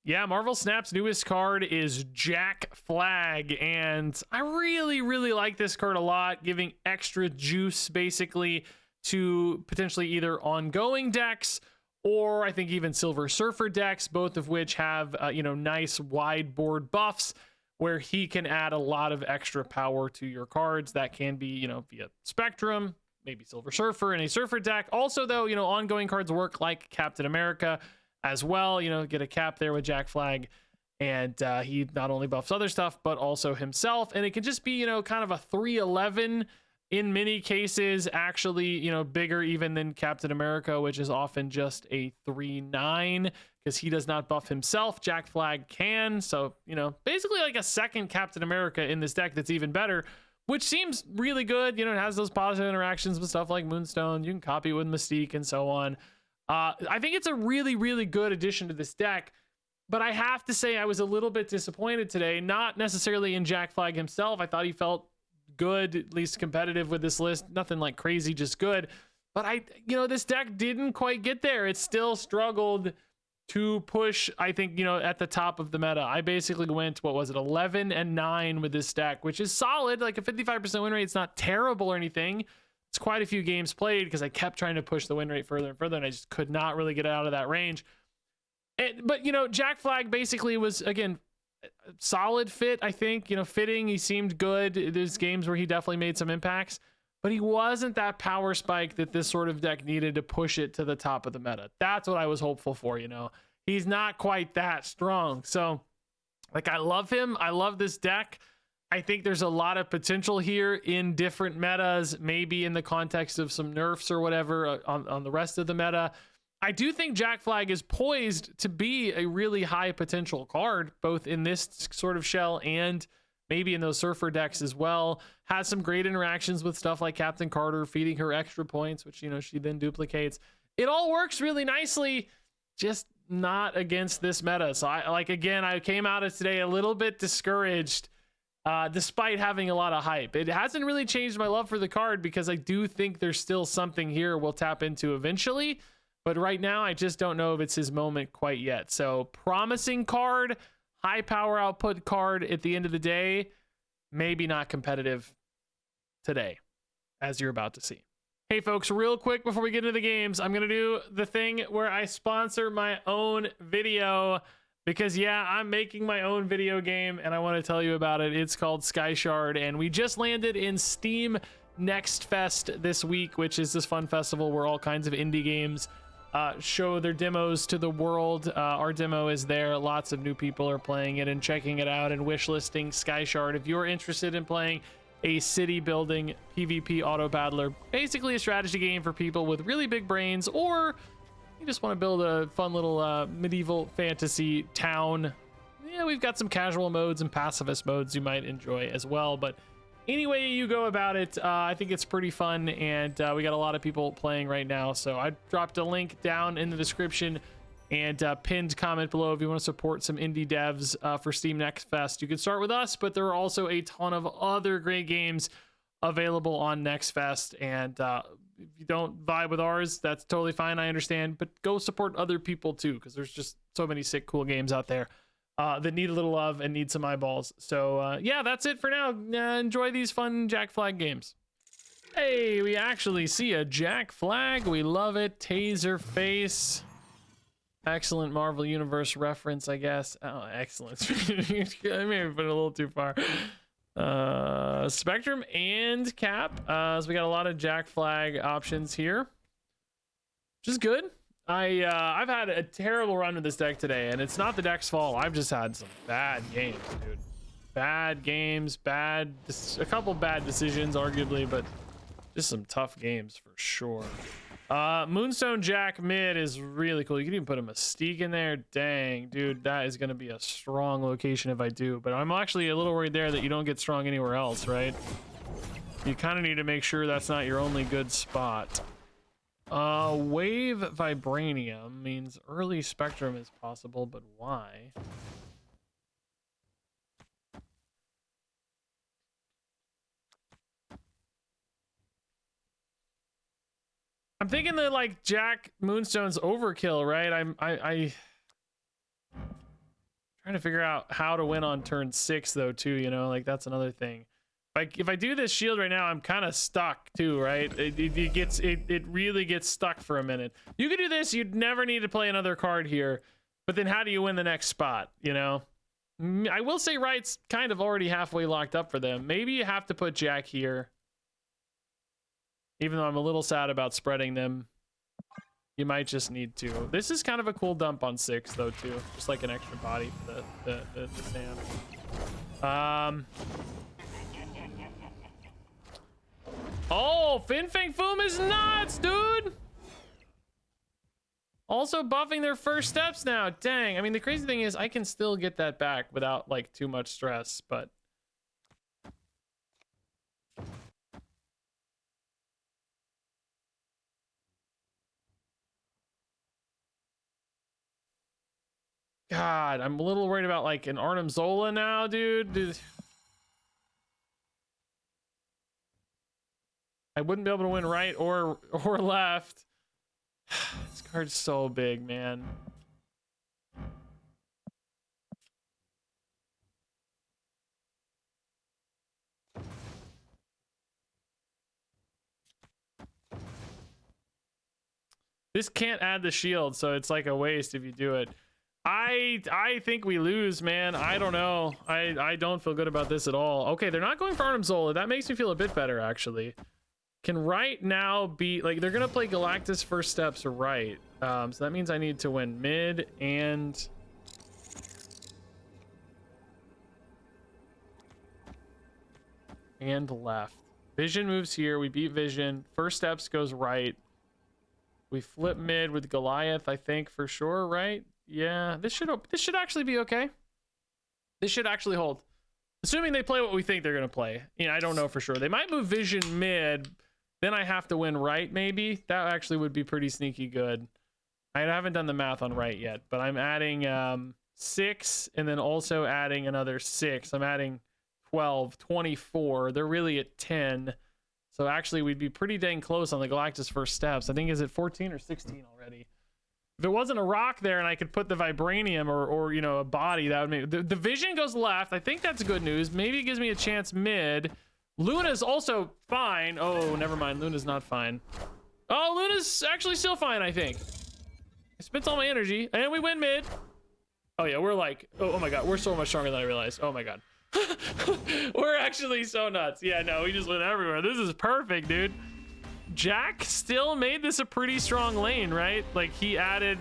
Yeah, Marvel Snap's newest card is Jack Flag, and I really, really like this card a lot, giving extra juice basically to potentially either ongoing decks or I think even Silver Surfer decks, both of which have nice wide board buffs where he can add a lot of extra power to your cards. That can be via Spectrum, maybe Silver Surfer in a Surfer deck. Also, though, ongoing cards work like Captain America as well. Get a cap there with Jack Flag, and he not only buffs other stuff but also himself, and it can just be kind of a 311 in many cases, actually bigger even than Captain America, which is often just a 3/9 because he does not buff himself. Jack Flag can, so basically like a second Captain America in this deck that's even better, which seems really good. It has those positive interactions with stuff like Moonstone. You can copy it with Mystique and so on. I think it's a really, really good addition to this deck, but I have to say I was a little bit disappointed today, not necessarily in Jack Flag himself. I thought he felt good, at least competitive with this list. Nothing like crazy, just good. But this deck didn't quite get there. It still struggled to push, I think, at the top of the meta. I basically went, 11-9 with this deck, which is solid. Like a 55% win rate. It's not terrible or anything. It's quite a few games played because I kept trying to push the win rate further and further, and I just could not really get out of that range. But Jack Flag basically was, again, solid fit, I think. Fitting, he seemed good. There's games where he definitely made some impacts, but he wasn't that power spike that this sort of deck needed to push it to the top of the meta. That's what I was hopeful for. He's not quite that strong. So, I love him. I love this deck. I think there's a lot of potential here in different metas, maybe in the context of some nerfs or whatever on the rest of the meta. I do think Jack Flag is poised to be a really high potential card, both in this sort of shell and maybe in those Surfer decks as well. Has some great interactions with stuff like Captain Carter, feeding her extra points, which, she then duplicates. It all works really nicely, just not against this meta. So I came out of today a little bit discouraged, despite having a lot of hype. It hasn't really changed my love for the card because I do think there's still something here we'll tap into eventually. But right now, I just don't know if it's his moment quite yet. So promising card, high power output card at the end of the day, maybe not competitive today, as you're about to see. Hey folks, real quick before we get into the games, I'm going to do the thing where I sponsor my own video because I'm making my own video game and I want to tell you about it. It's called Sky Shard, and we just landed in Steam Next Fest this week, which is this fun festival where all kinds of indie games show their demos to the world. Our demo is there. Lots of new people are playing it and checking it out and wishlisting Sky Shard. If you're interested in playing a city building PvP auto battler, basically a strategy game for people with really big brains, or you just want to build a fun little medieval fantasy town, we've got some casual modes and pacifist modes you might enjoy as well. But any way you go about it, I think it's pretty fun, and we got a lot of people playing right now. So I dropped a link down in the description and pinned comment below if you want to support some indie devs for Steam Next Fest. You can start with us, but there are also a ton of other great games available on Next Fest, and if you don't vibe with ours, that's totally fine. I understand, but go support other people too, because there's just so many sick, cool games out there that need a little love and need some eyeballs. So that's it for now. Enjoy these fun Jack Flag games. Hey, we actually see a Jack Flag. We love it. Taser face. Excellent Marvel Universe reference, I guess. Oh, excellent. I may have put it a little too far. Spectrum and Cap. So we got a lot of Jack Flag options here, which is good. I've had a terrible run with this deck today, and it's not the deck's fault. I've just had some bad games, dude. Bad games, a couple bad decisions, arguably, but just some tough games for sure. Moonstone Jack mid is really cool. You can even put a Mystique in there. Dang, dude, that is going to be a strong location if I do. But I'm actually a little worried there that you don't get strong anywhere else, right? You kind of need to make sure that's not your only good spot. Wave Vibranium means early Spectrum is possible, but why? I'm thinking that like Jack Moonstone's overkill, right? Trying to figure out how to win on turn 6 though too, you know, like that's another thing. Like if I do this shield right now, I'm kind of stuck too, right? It really gets stuck for a minute. You could do this, you'd never need to play another card here, but then how do you win the next spot, you know? I will say right's kind of already halfway locked up for them. Maybe you have to put Jack here. Even though I'm a little sad about spreading them. You might just need to. This is kind of a cool dump on 6 though too. Just like an extra body for the sand. Oh, Fin Fang Foom is nuts, dude! Also buffing their first steps now. Dang. I mean, the crazy thing is I can still get that back without like too much stress, but God, I'm a little worried about like an Arnim Zola now, dude. I wouldn't be able to win right or left. This card's so big, man. This can't add the shield, so it's like a waste if you do it. I think we lose, man. I don't know. I don't feel good about this at all. Okay, they're not going for Arnim Zola. That makes me feel a bit better, actually. Can right now be like they're gonna play Galactus first steps right. So that means I need to win mid and left. Vision moves here. We beat Vision. First steps goes right. We flip mid with Goliath, I think for sure, right? Yeah, this should actually be okay. This should actually hold. Assuming they play what we think they're gonna play. You know, I don't know for sure. They might move Vision mid. Then I have to win right, maybe. That actually would be pretty sneaky good. I haven't done the math on right yet, but I'm adding 6 and then also adding another 6. I'm adding 12, 24. They're really at 10. So actually we'd be pretty dang close on the Galactus first steps. I think is it 14 or 16 already. If it wasn't a rock there and I could put the vibranium or you know, a body, that would make the vision goes left. I think that's good news. Maybe it gives me a chance mid. Luna's also fine. Oh, never mind. Luna's not fine. Oh, Luna's actually still fine, I think. I spent all my energy and we win mid. Oh yeah, we're like, oh my God, we're so much stronger than I realized. Oh my God. We're actually so nuts. Yeah, no, we just went everywhere. This is perfect, dude. Jack still made this a pretty strong lane, right? Like he added,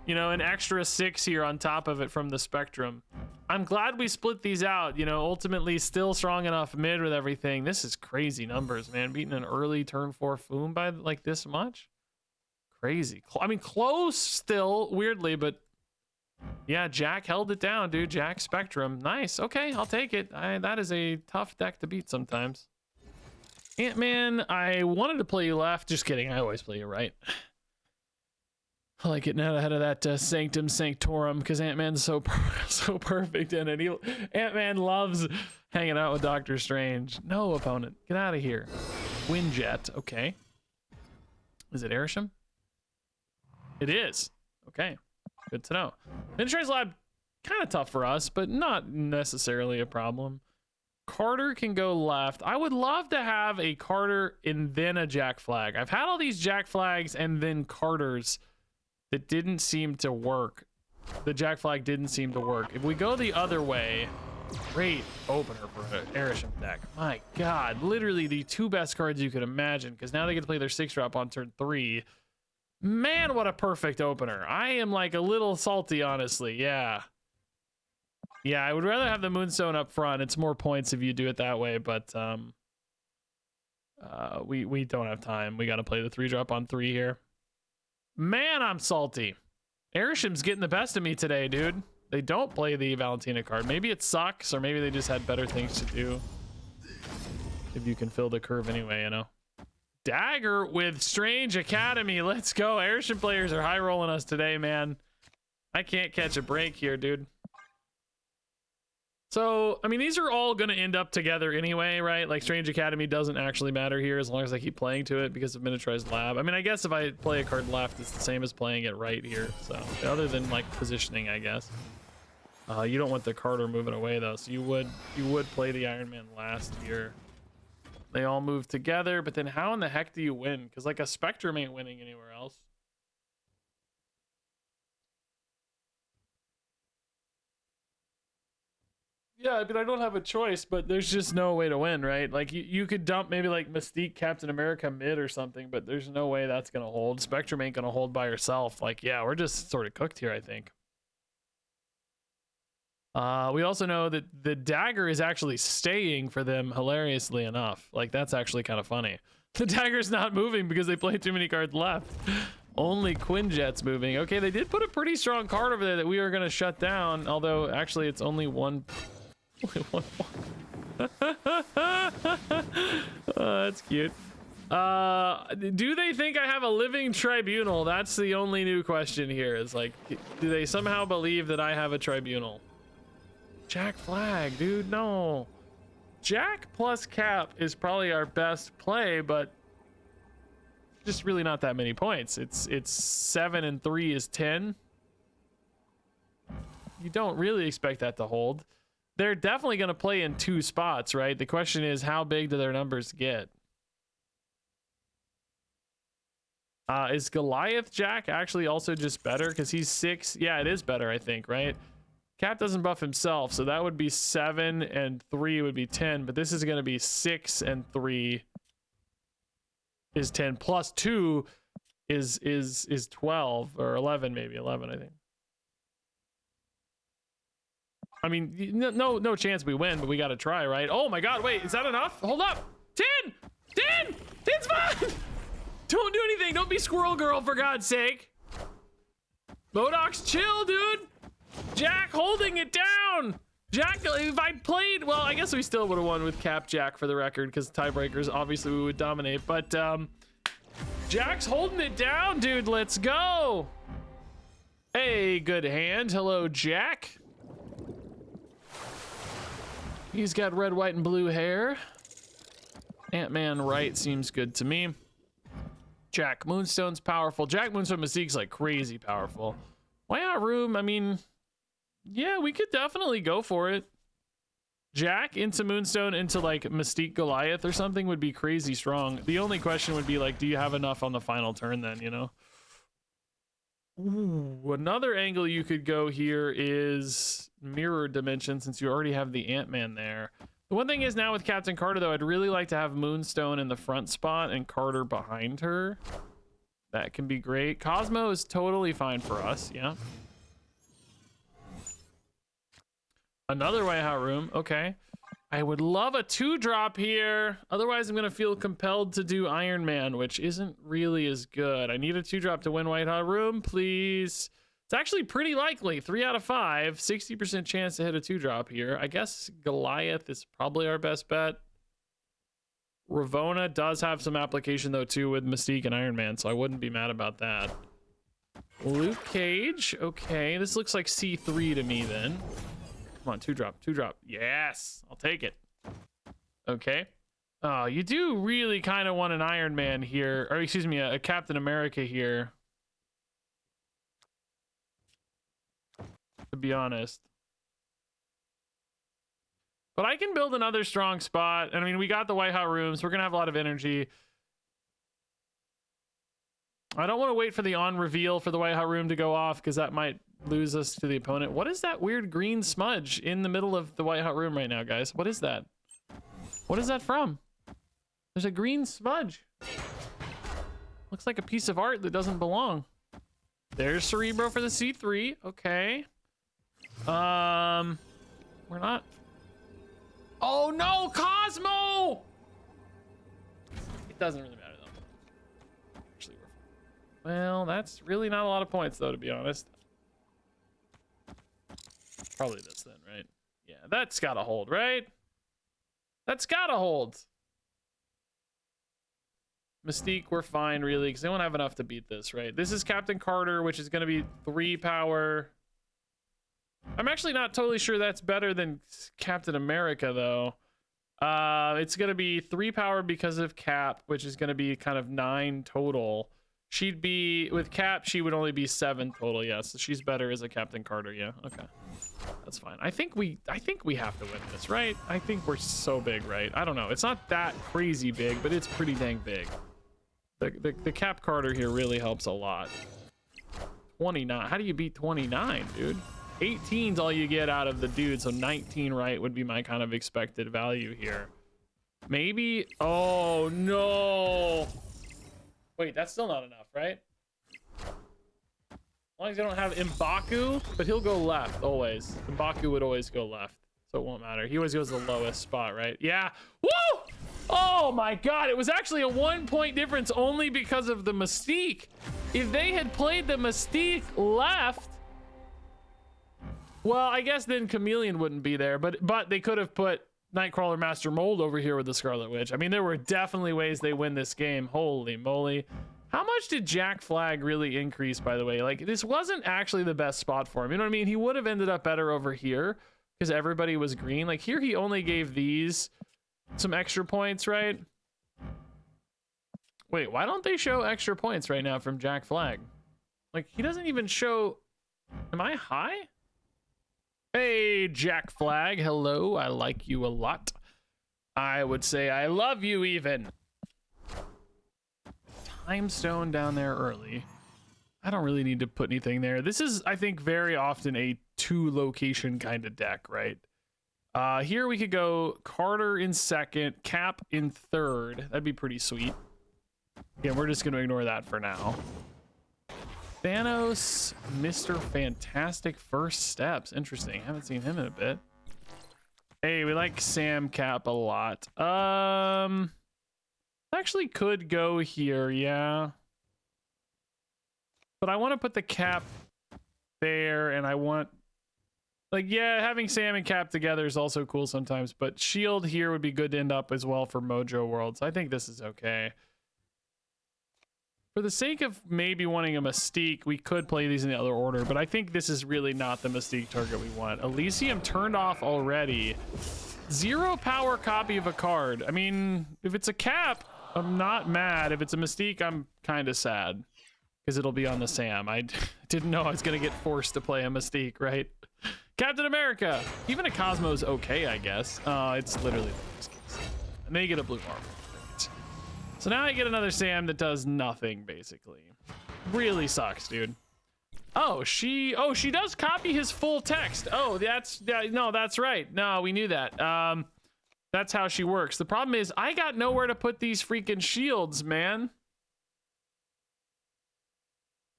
you know, an extra 6 here on top of it from the Spectrum. I'm glad we split these out, you know, ultimately still strong enough mid with everything. This is crazy numbers, man. Beating an early turn 4 Foom by like this much. Crazy. I mean, close still, weirdly, but yeah, Jack held it down, dude. Jack Spectrum. Nice. Okay, I'll take it. That is a tough deck to beat sometimes. Ant-Man, I wanted to play you left. Just kidding. I always play you right. I like getting out ahead of that Sanctum Sanctorum because Ant-Man's so perfect in it. Ant-Man loves hanging out with Doctor Strange. No, opponent. Get out of here. Windjet. Okay. Is it Arishem? It is. Okay. Good to know. Miniaturize Lab, kind of tough for us, but not necessarily a problem. Carter can go left. I would love to have a Carter and then a Jack Flag. I've had all these Jack Flags and then Carters that didn't seem to work. The Jack Flag didn't seem to work. If we go the other way, great opener for an Arishem deck. My God, literally the 2 best cards you could imagine, because now they get to play their 6-drop on turn 3. Man, what a perfect opener. I am like a little salty, honestly. Yeah. Yeah, I would rather have the Moonstone up front. It's more points if you do it that way, but we don't have time. We got to play the 3-drop on 3 here. Man, I'm salty. Arishem's getting the best of me today, dude. They don't play the Valentina card. Maybe it sucks, or maybe they just had better things to do. If you can fill the curve anyway, you know. Dagger with Strange Academy. Let's go. Arishem players are high rolling us today, man. I can't catch a break here, dude. So, I mean, these are all going to end up together anyway, right? Like, Strange Academy doesn't actually matter here as long as I keep playing to it because of Miniaturized Lab. I mean, I guess if I play a card left, it's the same as playing it right here. So, other than, like, positioning, I guess. You don't want the Carter moving away though, so you would play the Iron Man last here. They all move together, but then how in the heck do you win? Because like a Spectrum ain't winning anywhere else. Yeah, I mean, I don't have a choice, but there's just no way to win, right? Like, you could dump maybe, like, Mystique, Captain America mid or something, but there's no way that's going to hold. Spectrum ain't going to hold by herself. Like, yeah, we're just sort of cooked here, I think. We also know that the dagger is actually staying for them, hilariously enough. Like, that's actually kind of funny. The dagger's not moving because they played too many cards left. Only Quinjet's moving. Okay, they did put a pretty strong card over there that we are going to shut down, although, actually, it's only one... that's cute. Do they think I have a living tribunal? That's the only new question here. Is like, do they somehow believe that I have a tribunal? Jack Flag, dude, no. Jack plus Cap is probably our best play, but just really not that many points. It's 7 and 3 is 10. You don't really expect that to hold. They're definitely going to play in 2 spots, right? The question is, how big do their numbers get? Is Goliath Jack actually also just better? Because he's 6. Yeah, it is better, I think, right? Cap doesn't buff himself, so that would be 7 and 3 would be 10. But this is going to be 6 and 3 is 10. Plus 2 is 12 or 11, maybe 11, I think. I mean, no chance we win, but we got to try, right? Oh my God, wait, is that enough? Hold up. 10! 10! 10's fine! Don't do anything. Don't be Squirrel Girl, for God's sake. Modox, chill, dude. Jack holding it down. Jack, if I played, well, I guess we still would have won with Cap Jack for the record, because tiebreakers, obviously we would dominate, but Jack's holding it down, dude. Let's go. Hey, good hand. Hello, Jack. He's got red, white, and blue hair. Ant-Man right seems good to me. Jack Moonstone's powerful. Jack Moonstone Mystique's like crazy powerful. Why not Room? I mean, yeah, we could definitely go for it. Jack into Moonstone into like Mystique Goliath or something would be crazy strong. The only question would be like, do you have enough on the final turn then, you know? Ooh, another angle you could go here is mirror dimension, since you already have the Ant-Man there. The one thing is now with Captain Carter though, I'd really like to have Moonstone in the front spot and Carter behind her. That can be great. Cosmo is totally fine for us, yeah. Another White Hot Room, okay. I would love a 2-drop here. Otherwise, I'm gonna feel compelled to do Iron Man, which isn't really as good. I need a 2-drop to win White Hot Room, please. It's actually pretty likely, 3 out of 5, 60% chance to hit a 2-drop here. I guess Goliath is probably our best bet. Ravonna does have some application though too with Mystique and Iron Man, so I wouldn't be mad about that. Luke Cage, okay. This looks like C3 to me then. Come on, 2-drop, 2-drop. Yes, I'll take it. Okay. Oh, you do really kind of want an Iron Man here, or excuse me, a Captain America here. To be honest. But I can build another strong spot. I mean, we got the White Hot Room, so we're gonna have a lot of energy. I don't want to wait for the on reveal for the White Hot Room to go off, because that might lose us to the opponent. What is that weird green smudge in the middle of the White Hot Room right now, guys? What is that? What is that from? There's a green smudge. Looks like a piece of art that doesn't belong. There's Cerebro for the C3. Okay. We're not. Oh no, Cosmo! It doesn't really matter though. Actually, we're fine. Well, that's really not a lot of points though, to be honest. Probably this then, right? Yeah, that's gotta hold, right? That's gotta hold. Mystique, we're fine, really, because they won't have enough to beat this, right? This is Captain Carter, which is going to be 3 power. I'm actually not totally sure that's better than Captain America, though. It's going to be 3 power because of Cap, which is going to be kind of 9 total. She'd be, with Cap, she would only be 7 total, yeah. So she's better as a Captain Carter, yeah. Okay. That's fine. I think we have to win this, right? I think we're so big, right? I don't know. It's not that crazy big, but it's pretty dang big. The Cap Carter here really helps a lot. 29. How do you beat 29, dude? 18's all you get out of the dude, so 19 right would be my kind of expected value here. Maybe. Oh no. Wait, that's still not enough, right? As long as you don't have M'Baku, but he'll go left always. M'Baku would always go left, so it won't matter. He always goes the lowest spot, right? Yeah. Woo! Oh my god, it was actually a 1 point difference only because of the Mystique. If they had played the Mystique left, well, I guess then Chameleon wouldn't be there, but they could have put Nightcrawler Master Mold over here with the Scarlet Witch. I mean, there were definitely ways they win this game. Holy moly. How much did Jack Flag really increase, by the way? Like, this wasn't actually the best spot for him. You know what I mean? He would have ended up better over here because everybody was green. Like, here he only gave these some extra points, right? Wait, why don't they show extra points right now from Jack Flag? Like, he doesn't even show... Am I high? Hey, Jack Flag. Hello, I like you a lot. I would say I love you even. Time Stone down there early. I don't really need to put anything there. This is, I think, very often a 2-location kind of deck, right? Here we could go Carter in second, Cap in third. That'd be pretty sweet. Again, we're just going to ignore that for now. Thanos, Mr. Fantastic First Steps. Interesting. Haven't seen him in a bit. Hey, we like Sam Cap a lot. Actually could go here, yeah. But I want to put the Cap there, and I want... Like, yeah, having Sam and Cap together is also cool sometimes, but Shield here would be good to end up as well for Mojo Worlds. I think this is okay. For the sake of maybe wanting a Mystique, we could play these in the other order, but I think this is really not the Mystique target we want. Elysium turned off already. 0 power copy of a card. I mean, if it's a Cap, I'm not mad. If it's a Mystique, I'm kind of sad because it'll be on the Sam. I didn't know I was going to get forced to play a Mystique, right? Captain America. Even a Cosmo's okay, I guess. It's literally the worst case. And then you get a Blue Marvel. So now I get another Sam that does nothing, basically. Really sucks, dude. Oh, she does copy his full text. Oh, no, that's right. No, we knew that. That's how she works. The problem is I got nowhere to put these freaking shields, man.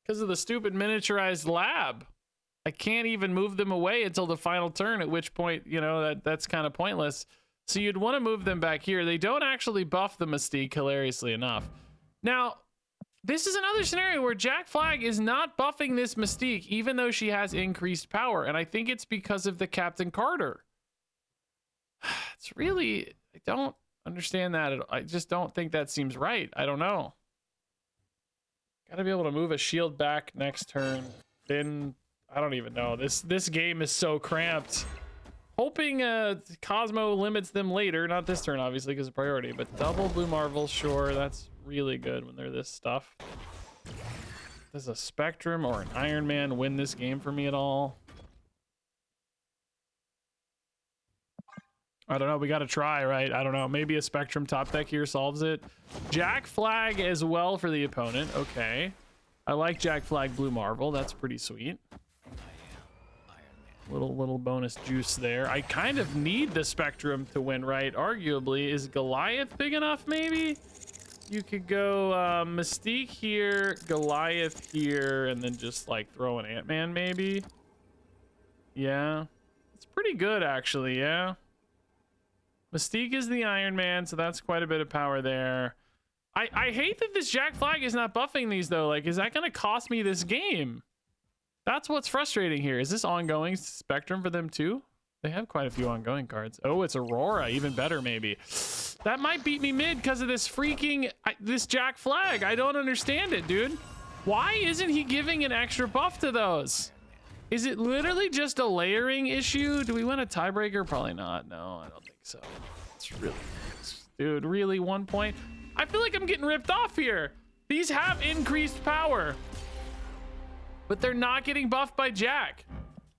Because of the stupid miniaturized lab. I can't even move them away until the final turn, at which point, you know, that's kind of pointless. So you'd want to move them back here. They don't actually buff the Mystique, hilariously enough. Now, this is another scenario where Jack Flag is not buffing this Mystique, even though she has increased power. And I think it's because of the Captain Carter. It's really, I don't understand that. I just don't think that seems right. I don't know. Gotta be able to move a shield back next turn. Then, I don't even know. This game is so cramped. Hoping Cosmo limits them later. Not this turn, obviously, because of priority. But double Blue Marvel, sure. That's really good when they're this stuff. Does a Spectrum or an Iron Man win this game for me at all? I don't know. We got to try, right? I don't know. Maybe a Spectrum top deck here solves it. Jack Flag as well for the opponent. Okay. I like Jack Flag Blue Marvel. That's pretty sweet. Little bonus juice there. I kind of need the Spectrum to win, right? Arguably. Is Goliath big enough, maybe? You could go Mystique here, Goliath here, and then just like throw an Ant-Man, maybe? Yeah. It's pretty good, actually, yeah. Mystique is the Iron Man, so that's quite a bit of power there. I hate that this Jack Flag is not buffing these, though. Like, is that going to cost me this game? That's what's frustrating here. Is this ongoing Spectrum for them too? They have quite a few ongoing cards. Oh, it's Aurora. Even better, maybe. That might beat me mid because of this freaking... this Jack Flag. I don't understand it, dude. Why isn't he giving an extra buff to those? Is it literally just a layering issue? Do we win a tiebreaker? Probably not. No, I don't think so. It's really... Dude, really? 1 point? I feel like I'm getting ripped off here. These have increased power. But they're not getting buffed by Jack.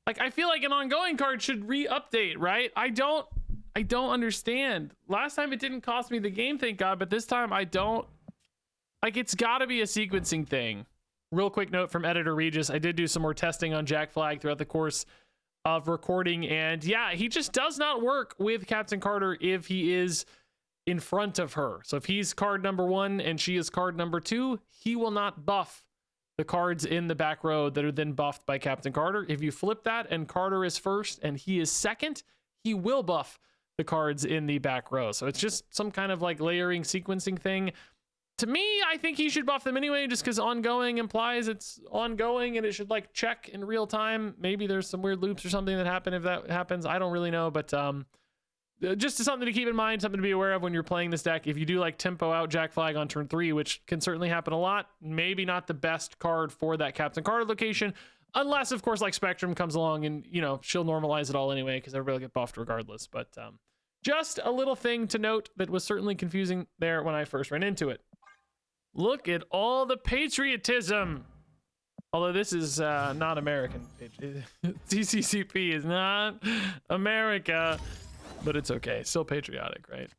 Like, I feel like an ongoing card should re-update, right? I don't understand. Last time it didn't cost me the game, thank God, but this time I don't. Like, it's got to be a sequencing thing. Real quick note from Editor Regis, I did do some more testing on Jack Flag throughout the course of recording, and yeah, he just does not work with Captain Carter if he is in front of her. So if he's card number 1 and she is card number 2, he will not buff the cards in the back row that are then buffed by Captain Carter. If you flip that and Carter is first and he is second, he will buff the cards in the back row. So it's just some kind of like layering sequencing thing. To me, I think he should buff them anyway, just because ongoing implies it's ongoing and it should like check in real time. Maybe there's some weird loops or something that happen if that happens. I don't really know, but just something to keep in mind, something to be aware of when you're playing this deck. If you do like tempo out Jack Flag on turn 3, which can certainly happen a lot, maybe not the best card for that Captain Carter location, unless of course like Spectrum comes along and, you know, she'll normalize it all anyway because everybody will get buffed regardless. But just a little thing to note that was certainly confusing there when I first ran into it. Look at all the patriotism. Although this is not American. CCCP is not America. But it's okay. Still patriotic, right?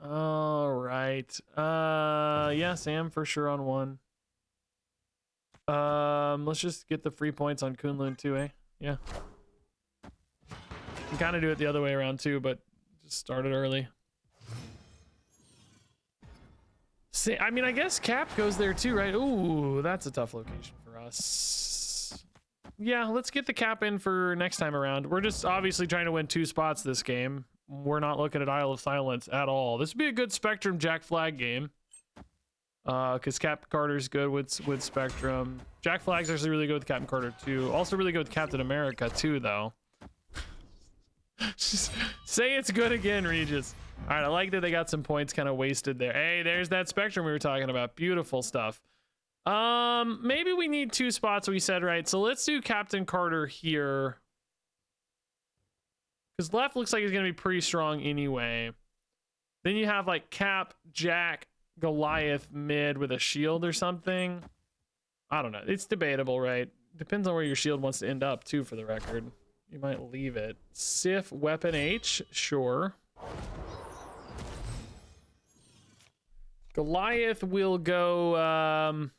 All right. Yeah, Sam for sure on 1. Let's just get the free points on Kunlun too, eh? Yeah. You can kind of do it the other way around too, but just start it early. See, I mean, I guess Cap goes there too, right? Ooh, that's a tough location for us. Yeah, let's get the Cap in for next time around. We're just obviously trying to win 2 spots this game. We're not looking at Isle of Silence at all. This would be a good Spectrum Jack Flag game. Because Captain Carter's good with Spectrum. Jack Flag's actually really good with Captain Carter too. Also really good with Captain America too, though. Just say it's good again, Regis. All right, I like that they got some points kind of wasted there. Hey, there's that Spectrum we were talking about. Beautiful stuff. Maybe we need 2 spots, we said, right? So let's do Captain Carter here. Because left looks like it's going to be pretty strong anyway. Then you have like Cap, Jack, Goliath mid with a shield or something. I don't know. It's debatable, right? Depends on where your shield wants to end up too, for the record. You might leave it. Sif, Weapon H, sure. Goliath will go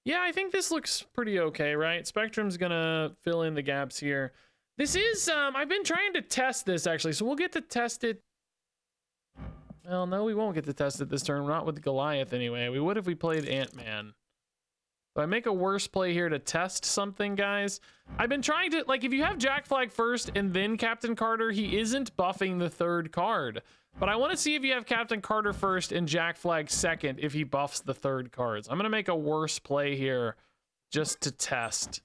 yeah, I think this looks pretty okay, right? Spectrum's gonna fill in the gaps here. This is I've been trying to test this actually, so we'll get to test it. Well, no, we won't get to test it this turn, not with Goliath anyway. We would if we played Ant-Man. Do I make a worse play here to test something, guys? I've been trying to, like, if you have Jack Flag first and then Captain Carter, he isn't buffing the 3rd card. But I want to see if you have Captain Carter first and Jack Flag second, if he buffs the 3rd cards. I'm going to make a worse play here just to test.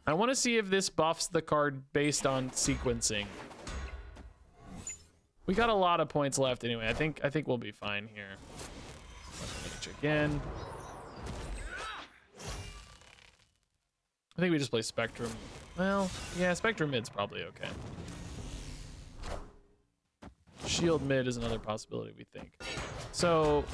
I want to see if this buffs the card based on sequencing. We got a lot of points left anyway. I think we'll be fine here. Let's again. I think we just play Spectrum. Well, yeah, Spectrum mid's probably okay. Shield mid is another possibility, we think. So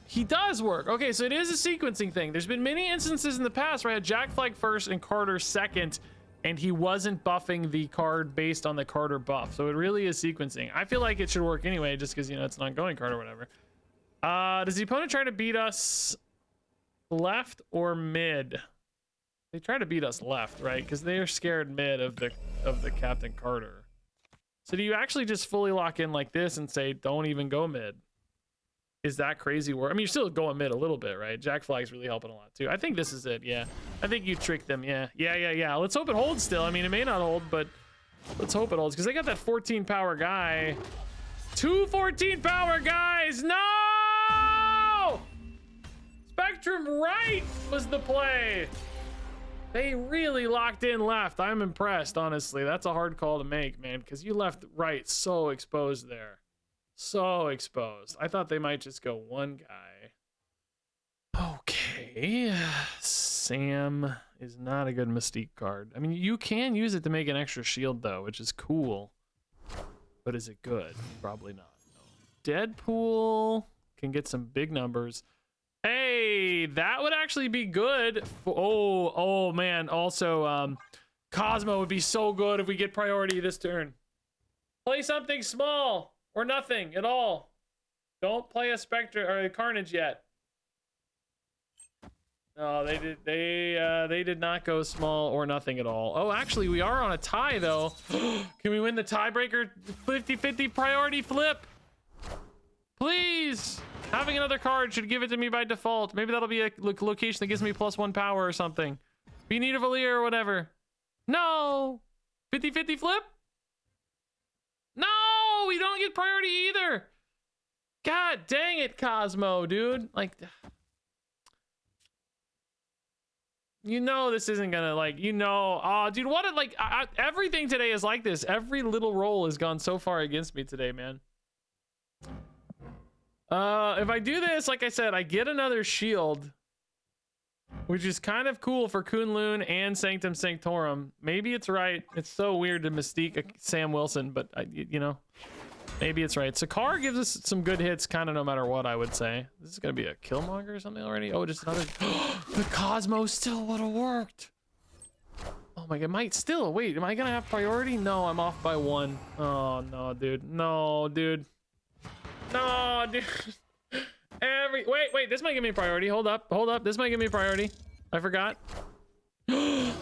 he does work. Okay, so it is a sequencing thing. There's been many instances in the past where I had Jack Flag first and Carter second, and he wasn't buffing the card based on the Carter buff. So it really is sequencing. I feel like it should work anyway, just because, you know, it's an ongoing card or whatever. Does the opponent try to beat us left or mid? They try to beat us left, right? Because they are scared mid of the Captain Carter. So do you actually just fully lock in like this and say, don't even go mid? Is that crazy work? I mean, you're still going mid a little bit, right? Jack Flag's really helping a lot too. I think this is it, yeah. I think you tricked them, yeah. Yeah. Let's hope it holds still. I mean, it may not hold, but let's hope it holds. Because they got that 14 power guy. 2 14 power guys, no! Spectrum right was the play. They really locked in left. I'm impressed, honestly. That's a hard call to make, man, because you left right so exposed there. So exposed. I thought they might just go one guy. Okay. Sam is not a good Mystique card. I mean, you can use it to make an extra shield, though, which is cool. But is it good? Probably not. No. Deadpool can get some big numbers. Hey, that would actually be good. Oh man. Also, Cosmo would be so good if we get priority this turn. Play something small or nothing at all. Don't play a Spectre or a Carnage yet. No, they did not go small or nothing at all. Oh, actually, we are on a tie though. Can we win the tiebreaker 50-50 priority flip? Please. Having another card should give it to me by default. Maybe that'll be a location that gives me +1 power or something. Be need a Valier or whatever. No. 50-50 flip? No, we don't get priority either. God dang it, Cosmo, dude. Like, you know this isn't gonna, like, you know. Oh, dude, what a, like, everything today is like this. Every little roll has gone so far against me today, man. If I do this, like I said, I get another shield, which is kind of cool for Kunlun and Sanctum Sanctorum. Maybe it's right. It's so weird to Mystique Sam Wilson, but you know, maybe it's right. Sakar gives us some good hits, kind of no matter what, I would say. This is gonna be a Killmonger or something already. Oh, just another. The Cosmo still would have worked. Oh my god, might still. Wait, am I gonna have priority? No, I'm off by 1. Oh no, dude. No, dude. No, dude. Wait, this might give me priority. Hold up. This might give me priority. I forgot. The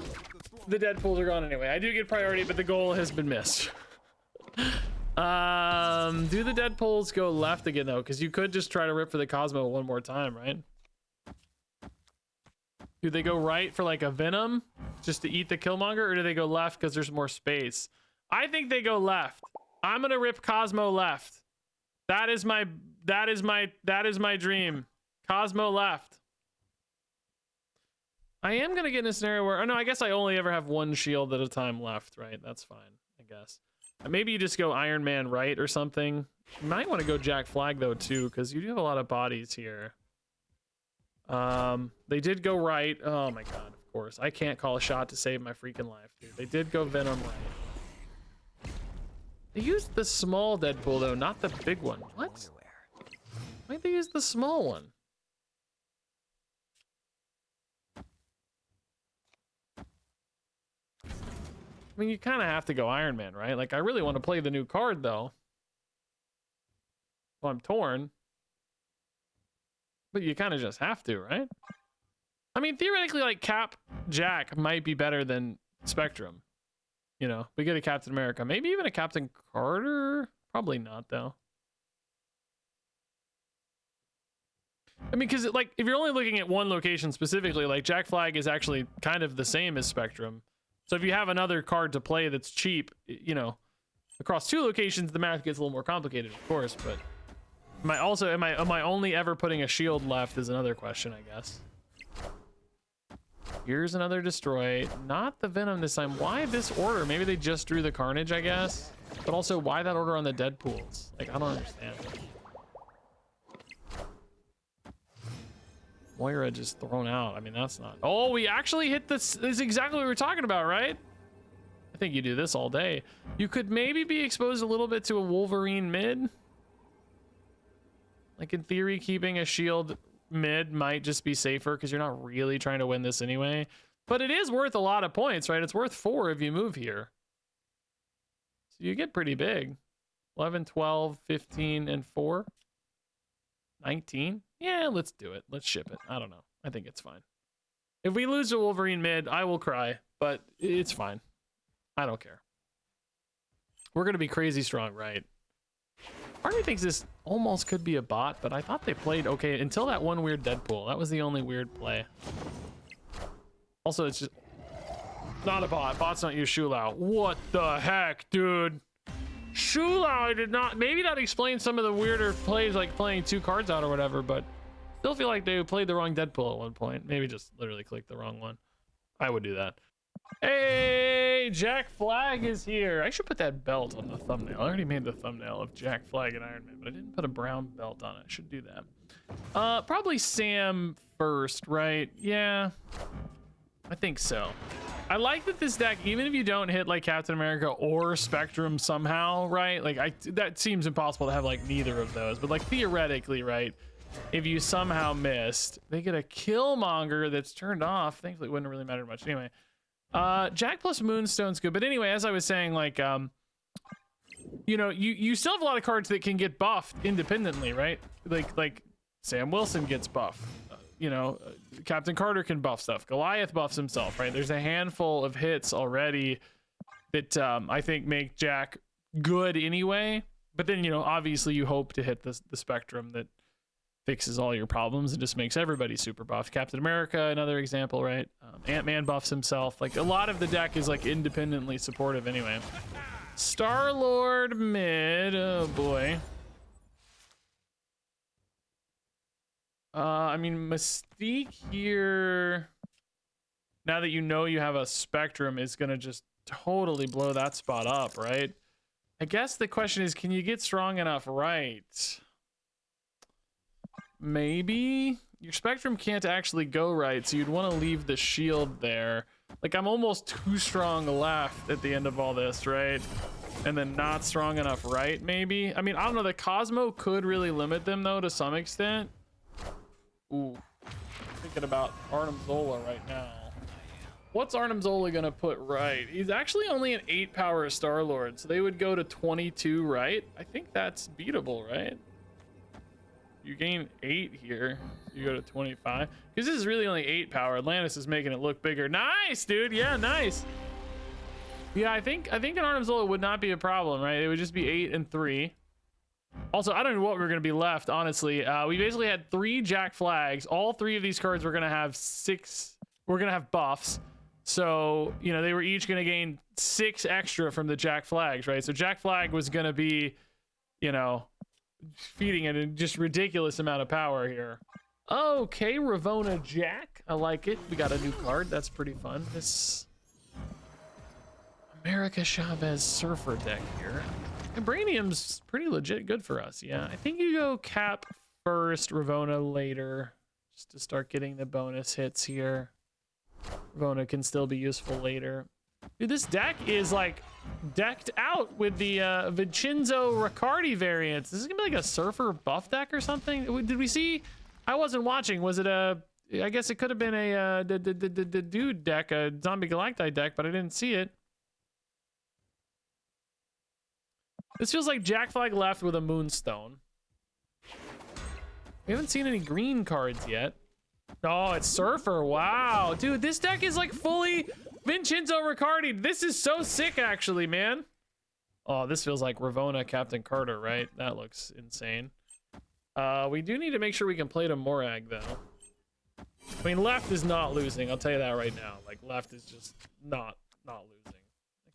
Deadpools are gone anyway. I do get priority, but the goal has been missed. Do the Deadpools go left again though? Because you could just try to rip for the Cosmo one more time, right? Do they go right for like a Venom just to eat the Killmonger, or do they go left because there's more space? I think they go left. I'm gonna rip Cosmo left. That is my dream. Cosmo left. I am gonna get in a scenario where, oh no, I guess I only ever have 1 shield at a time left, right? That's fine, I guess. Maybe you just go Iron Man right or something. You might want to go Jack Flag though too, because you do have a lot of bodies here. They did go right. Oh my god, of course. I can't call a shot to save my freaking life, dude. They did go Venom right. They used the small Deadpool though, not the big one. What? Why'd they use the small one? I mean, you kind of have to go Iron Man, right? Like, I really want to play the new card though. Well, I'm torn. But you kind of just have to, right? I mean, theoretically, like, Cap Jack might be better than Spectrum. You know, we get a Captain America, maybe even a Captain Carter. Probably not though. I mean, because like if you're only looking at one location specifically, like Jack Flag is actually kind of the same as Spectrum. So if you have another card to play that's cheap, you know, across 2 locations, the math gets a little more complicated, of course. But am I only ever putting a shield left is another question, I guess. Here's another destroy. Not the Venom this time. Why this order? Maybe they just drew the Carnage, I guess. But also, why that order on the Deadpools? Like, I don't understand. Moira just thrown out. I mean, that's not... Oh, we actually hit this. This is exactly what we were talking about, right? I think you do this all day. You could maybe be exposed a little bit to a Wolverine mid. Like, in theory, keeping a shield mid might just be safer because you're not really trying to win this anyway. But it is worth a lot of points, right? It's worth 4 if you move here. So you get pretty big. 11, 12, 15, and 4. 19? Yeah, let's do it. Let's ship it. I don't know. I think it's fine. If we lose to Wolverine mid, I will cry, but it's fine. I don't care. We're going to be crazy strong, right? Part of me thinks this almost could be a bot, but I thought they played okay until that one weird Deadpool. That was the only weird play. Also, it's just not a bot. Bots don't use Shulao. What the heck, dude? Shulao did not. Maybe that explains some of the weirder plays, like playing 2 cards out or whatever, but still feel like they played the wrong Deadpool at one point. Maybe just literally clicked the wrong one. I would do that. Hey, Jack Flag is here. I should put that belt on the thumbnail. I already made the thumbnail of Jack Flag and Iron Man, but I didn't put a brown belt on it. I should do that. Probably Sam first, right? Yeah, I think so. I like that this deck, even if you don't hit like Captain America or Spectrum somehow, right? Like that seems impossible to have like neither of those, but like theoretically, right? if you somehow missed. They get a Killmonger that's turned off. Thankfully, it wouldn't really matter much anyway. Jack plus Moonstone's good, but anyway, as I was saying, like, you know, you still have a lot of cards that can get buffed independently, right? Like Sam Wilson gets buffed. You know, Captain Carter can buff stuff. Goliath buffs himself, right? There's a handful of hits already that I think make Jack good anyway. But then, you know, obviously you hope to hit the spectrum that fixes all your problems and just makes everybody super buff. Captain America, another example, right? Ant-Man buffs himself. Like, a lot of the deck is like independently supportive anyway. Star-Lord mid, oh boy. I mean, Mystique here, now that you know you have a spectrum, is gonna just totally blow that spot up, right? I guess the question is, can you get strong enough right? Maybe. Your spectrum can't actually go right, so you'd want to leave the shield there. Like, I'm almost too strong left at the end of all this, right? And then not strong enough right, maybe? I mean, I don't know. The Cosmo could really limit them, though, to some extent. Ooh. Thinking about Arnim Zola right now. What's Arnim Zola gonna put right? He's actually only an 8 power Star-Lord, so they would go to 22 right? I think that's beatable, right? You gain 8 here, you go to 25. Because this is really only 8 power. Atlantis is making it look bigger. Nice, dude. Yeah, nice. Yeah, I think an Arnim Zola would not be a problem, right? It would just be 8 and 3. Also, I don't know what we're going to be left, honestly. We basically had 3 Jack Flags. All 3 of these cards were going to have 6... We're going to have buffs. So, you know, they were each going to gain 6 extra from the Jack Flags, right? So Jack Flag was going to be, you know, feeding it a just ridiculous amount of power here. Okay, Ravonna Jack. I like it. We got a new card. That's pretty fun. This America Chavez Surfer deck here. Vibranium's pretty legit good for us. Yeah, I think you go Cap first, Ravonna later, just to start getting the bonus hits here. Ravonna can still be useful later. Dude, this deck is like decked out with the Vincenzo Riccardi variants. This is gonna be like a Surfer buff deck or something. Did we see? I wasn't watching. Was it a? I guess it could have been a the dude deck, a Zombie Galacti deck, but I didn't see it. This feels like Jack Flag left with a Moonstone. We haven't seen any green cards yet. Oh, it's Surfer. Wow. Dude, this deck is like fully Vincenzo Riccardi. This is so sick, actually, man. Oh, this feels like Ravonna Captain Carter, right? That looks insane. We do need to make sure we can play to Morag, though. I mean, left is not losing. I'll tell you that right now. Like, left is just not losing.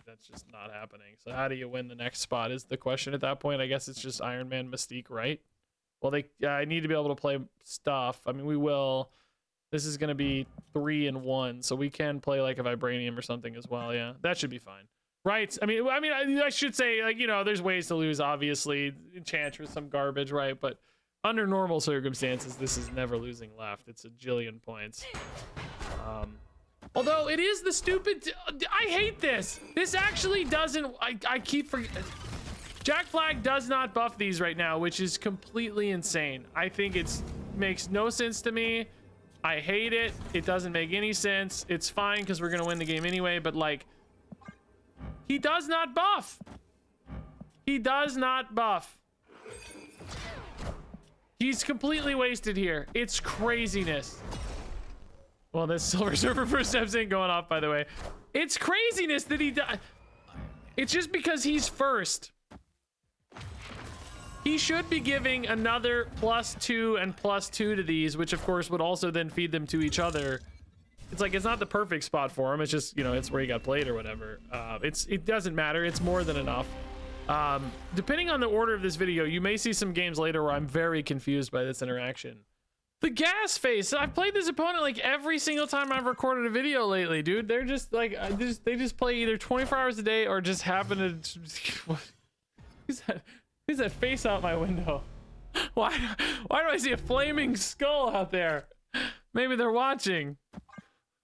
That's just not happening. So how do you win the next spot is the question at that point. I guess it's just Iron Man Mystique, right? Well, I need to be able to play stuff. I mean, we will. This is going to be 3 and 1, so we can play like a Vibranium or something as well. Yeah, that should be fine. Right. I mean, I should say, like, you know, there's ways to lose, obviously. Enchantress, some garbage, right? But under normal circumstances, this is never losing left. It's a jillion points. Although it is the stupid... I hate this. This actually doesn't... I keep forgetting. Jack Flag does not buff these right now, which is completely insane. I think it makes no sense to me. I hate it. It doesn't make any sense. It's fine because we're going to win the game anyway, but like... He does not buff. He does not buff. He's completely wasted here. It's craziness. Well, this Silver Surfer first steps ain't going off, by the way. It's craziness that he does. It's just because he's first. He should be giving another +2 and +2 to these, which of course would also then feed them to each other. It's like, it's not the perfect spot for him. It's just, you know, it's where he got played or whatever. It doesn't matter. It's more than enough. Depending on the order of this video, you may see some games later where I'm very confused by this interaction. The gas face. I've played this opponent like every single time I've recorded a video lately, dude. They're just like, they just play either 24 hours a day or just happen to... What? Who's that face out my window? Why do I see a flaming skull out there? Maybe they're watching.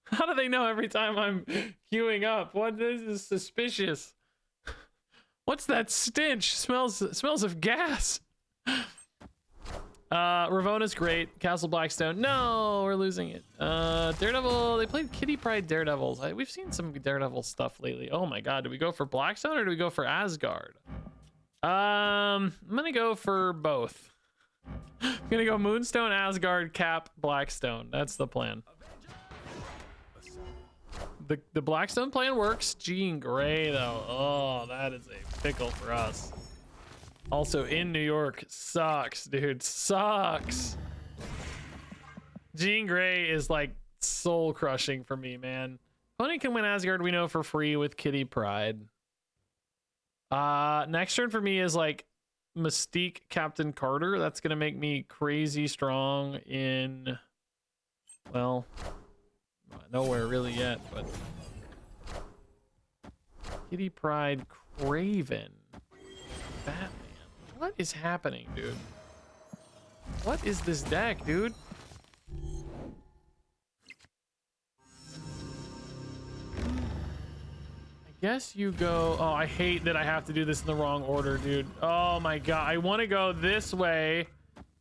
How do they know every time I'm queuing up? What? This is suspicious. What's that stench? Smells of gas. Ravona's great. Castle Blackstone. No, we're losing it. Daredevil. They played Kitty Pryde Daredevils. We've seen some Daredevil stuff lately. Oh my god. Do we go for Blackstone or do we go for Asgard? I'm gonna go for both. I'm gonna go Moonstone, Asgard, Cap, Blackstone. That's the plan. The Blackstone plan works. Jean Grey though. Oh, that is a pickle for us. Also in New York sucks, dude. Sucks. Jean Grey is like soul crushing for me, man. Opponent can win Asgard, we know, for free with Kitty Pryde. Next turn for me is like Mystique, Captain Carter. That's gonna make me crazy strong in, well, nowhere really yet, but Kitty Pryde, Craven, Batman. What is happening, dude? What is this deck, dude? I guess you go. Oh, I hate that I have to do this in the wrong order, dude. Oh my god. I want to go this way,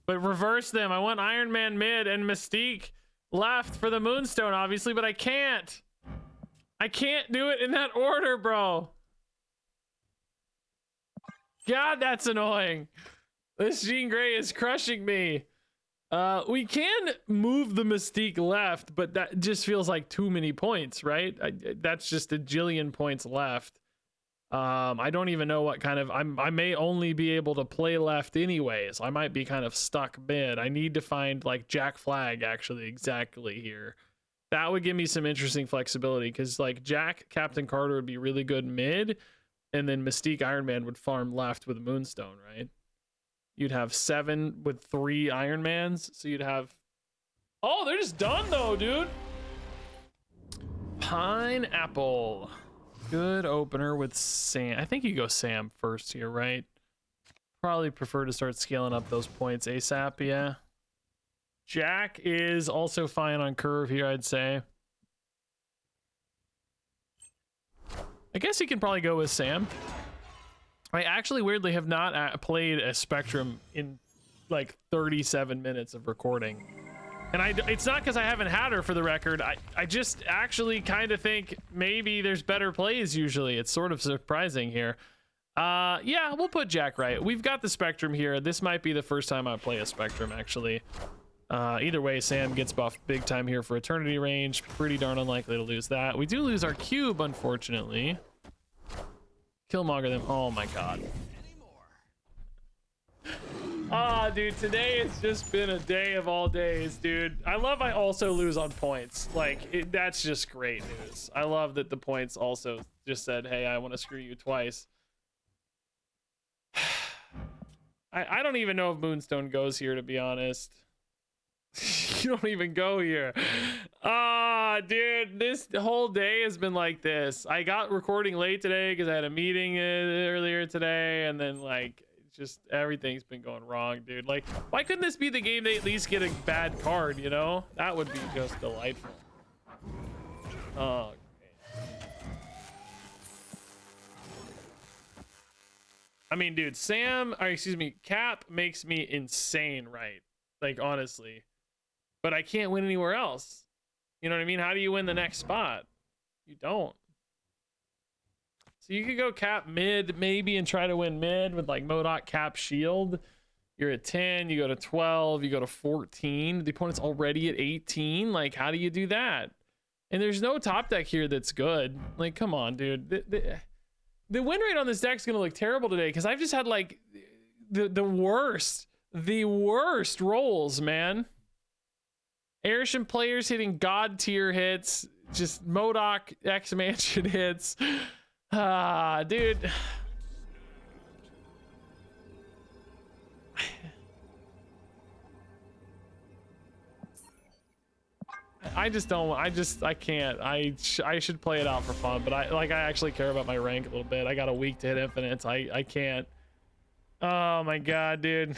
but reverse them. I want Iron Man mid and Mystique left for the Moonstone, obviously, but I can't. I can't do it in that order, bro. God, that's annoying. This Jean Grey is crushing me. We can move the Mystique left, but that just feels like too many points, right? That's just a jillion points left. I don't even know what kind of... I may only be able to play left anyways. I might be kind of stuck mid. I need to find like Jack Flag actually exactly here. That would give me some interesting flexibility because like Jack, Captain Carter would be really good mid, and then Mystique Iron Man would farm left with Moonstone, right? You'd have 7 with 3 Iron Mans, so you'd have... Oh, they're just done though, dude. Pineapple. Good opener with Sam. I think you go Sam first here, right? Probably prefer to start scaling up those points ASAP, yeah. Jack is also fine on curve here, I'd say. I guess you can probably go with Sam. I actually weirdly have not played a Spectrum in like 37 minutes of recording. And it's not because I haven't had her, for the record. I just actually kind of think maybe there's better plays usually. It's sort of surprising here. Yeah, we'll put Jack right. We've got the Spectrum here. This might be the first time I play a Spectrum, actually. Either way, Sam gets buffed big time here for Eternity Range. Pretty darn unlikely to lose that. We do lose our cube, unfortunately. Killmonger them. Oh my god. Ah, dude, today it's just been a day of all days, dude. I love I also lose on points. Like, that's just great news. I love that the points also just said, hey, I want to screw you twice. I don't even know if Moonstone goes here, to be honest. You don't even go here. Ah, dude, this whole day has been like this. I got recording late today because I had a meeting earlier today, and then like just everything's been going wrong, dude. Like, why couldn't this be the game they at least get a bad card, you know? That would be just delightful. Oh, I mean, dude, Cap makes me insane, right? Like, honestly. But I can't win anywhere else. You know what I mean? How do you win the next spot? You don't. So you could go Cap mid, maybe, and try to win mid with, like, MODOK, Cap, Shield. You're at 10, you go to 12, you go to 14. The opponent's already at 18. Like, how do you do that? And there's no top deck here that's good. Like, come on, dude. The win rate on this deck is going to look terrible today because I've just had, like, the worst rolls, man. Airship players hitting god tier hits, just MODOK X-Mansion hits. Ah, dude. I just don't, I can't. I should play it out for fun, but I actually care about my rank a little bit. I got a week to hit infinites. I can't. Oh my god, dude.